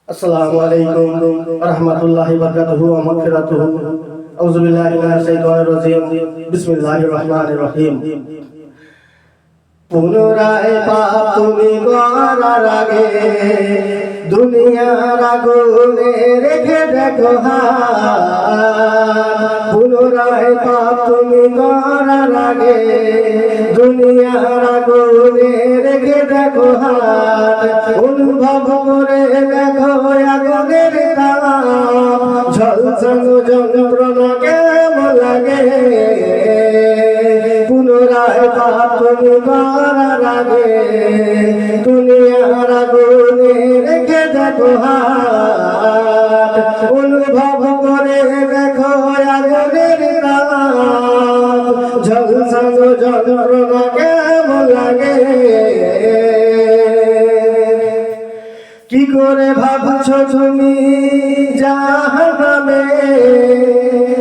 আসসালামু আলাইকুম ওয়া রাহমাতুল্লাহি ওয়া বারাকাতুহু ওয়া মাগফিরাতুহু। আউযু বিল্লাহি মিনাশ শাইতানির রাজিম। বিসমিল্লাহির রহমানির রহিম। পুনরায় পাপ তুমি করার আগে দুনিয়ার আগুনে রেখে দেখো হাত। পুনরায় পাপ তুমি করার আগে দুনিয়ার আগুনে রেখে দেখো হাত। অনুভব করে দেখো আগুনের তাপ, ঝলসানো যন্ত্রণা কেমন লাগে। পুনরায় পাপ তুমি করার আগে দুনিয়ার আগুনে রেখে দেখো হাত। অনুভব করে দেখো আগুনের তাপ, ঝলসানো যন্ত্রণা কেমন লাগে। কি করে ভাবছো তুমি জাহান্নামে,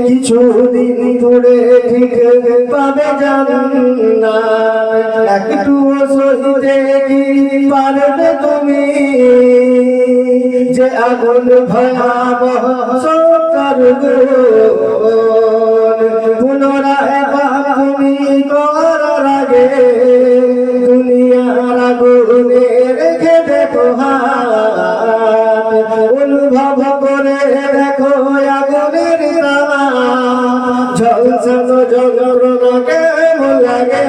কিছুদিন ধরে ঠিক পাবে জান্নাত। একটু সহিতে কি পারবে তুমি যে আগুন ভয়াবহ সত্তর গুণ। পুনরায় পাপ তুমি করার আগে দুনিয়ার আগুনে রেখে দেখো হাত। অনুভব করে দেখো আগুনের তাপ, ঝলসানো যন্ত্রণা কেমন লাগে।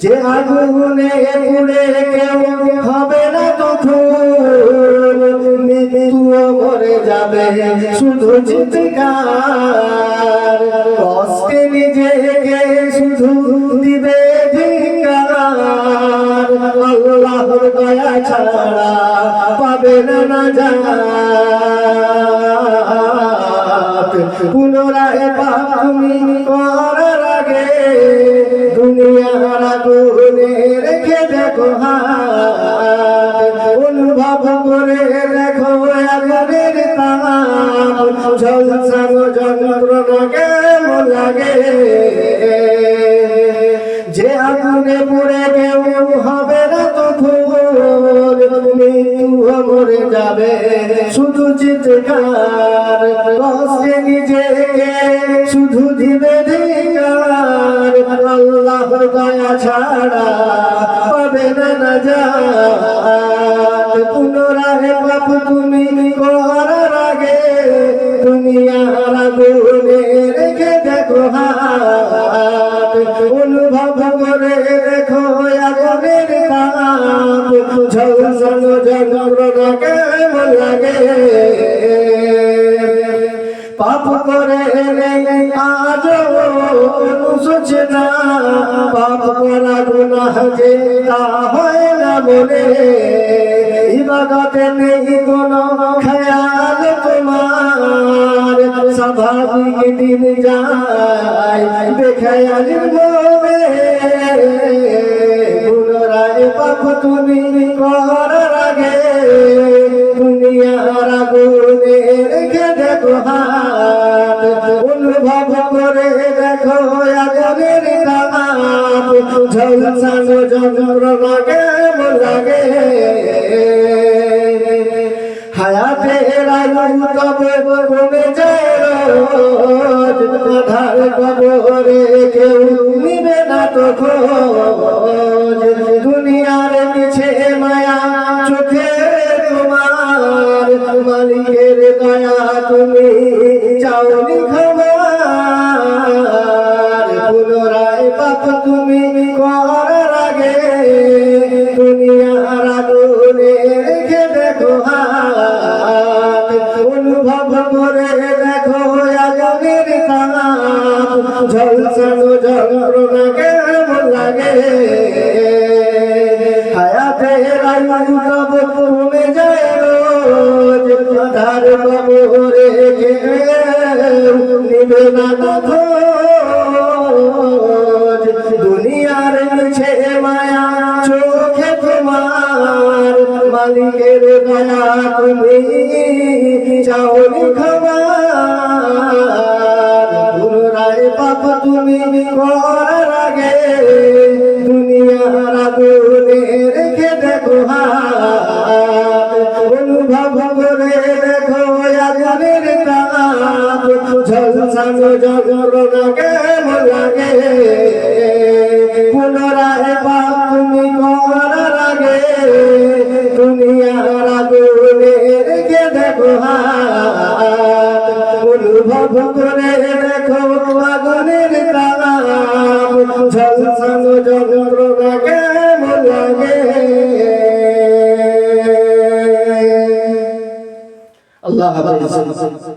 যে আগুনে পুড়ে কেউ হবে না তখন, মৃত্যুও মরে যাবে শুধু চিৎকার। কষ্টে নিজেকে শুধু দিবে ধিক্কার, আল্লাহর দয়া ছাড়া পাবে না নাজাত। পুনরায় পাপ তুমি করার আগে দুনিয়ার আগুনে রেখে দেখো হাত। অনুভব করে দেখো আগুনের তাপ, ঝলসানো যন্ত্রণা কেমন লাগে। যে আগুনে পুড়ে কেউ হবে না তখন, মৃত্যু মরে যাবে শুধু চিৎকার। কষ্টে নিজেকে শুধু দিবে ধিক্কার, আল্লাহর দয়া ছাড়া পাবে না নাজাত। পুনরায় পাপ তুমি করার আগে দুনিয়ার আগুনে রেখে দেখো হাত। অনুভব করে দেখো আগুনের তাপ, ঝলসানো যন্ত্রণা কেমন লাগে। পাপ করে আজও মুছছে না, পাপ করা গুনাহ যে তা হয় না বলে। ইবাদতে নেই কোনো খেয়াল তোমার, স্বাভাবিক দিন যায় বেখেয়ালির মনে। পুনরায় পাপ তুমি করার আগে দুনিয়ার আগুনে রেখে দেখো হাত। অনুভব করে দেখো আগুনের তাপ, ঝলসানো যন্ত্রণা কেমন লাগে। হায়াতের আয়ু তবে কমে যায় রোজ, আধার কবরে কেউ নিবে না তো খোঁজ। দুনিয়ার পিছে মায়া চোখে তোমার, মালিকের দয়া তুমি চাওনি খাবার। পুনরায় পাপ তুমি করার আগে দুনিয়ার আগুনে রেখে দেখো হাত। অনুভব করে দেখো আগুনের তাপ, ঝলসানো যন্ত্রণা কেমন লাগে। হায়াতের আয়ু তব কমে যায় রোজ, আধার কবরে কেউ নিবে না তো খোঁজ। দুনিয়ার মিছে মায়া চোখে তোমার, মালিকের দয়া তুমি চাওনি খাবার। পুনরায় পাপ তুমি করার আগে দুনিয়ার আগুনে যন্ত্রণা কেমন লাগে পুনরায় পাপ তুমি করার আগে দুনিয়ার আগুনে রেখে দেখো হাত অনুভব করে দেখো আগুনের তাপ ঝলসানো যন্ত্রণা কেমন লাগে আল্লাহ হাফেজ।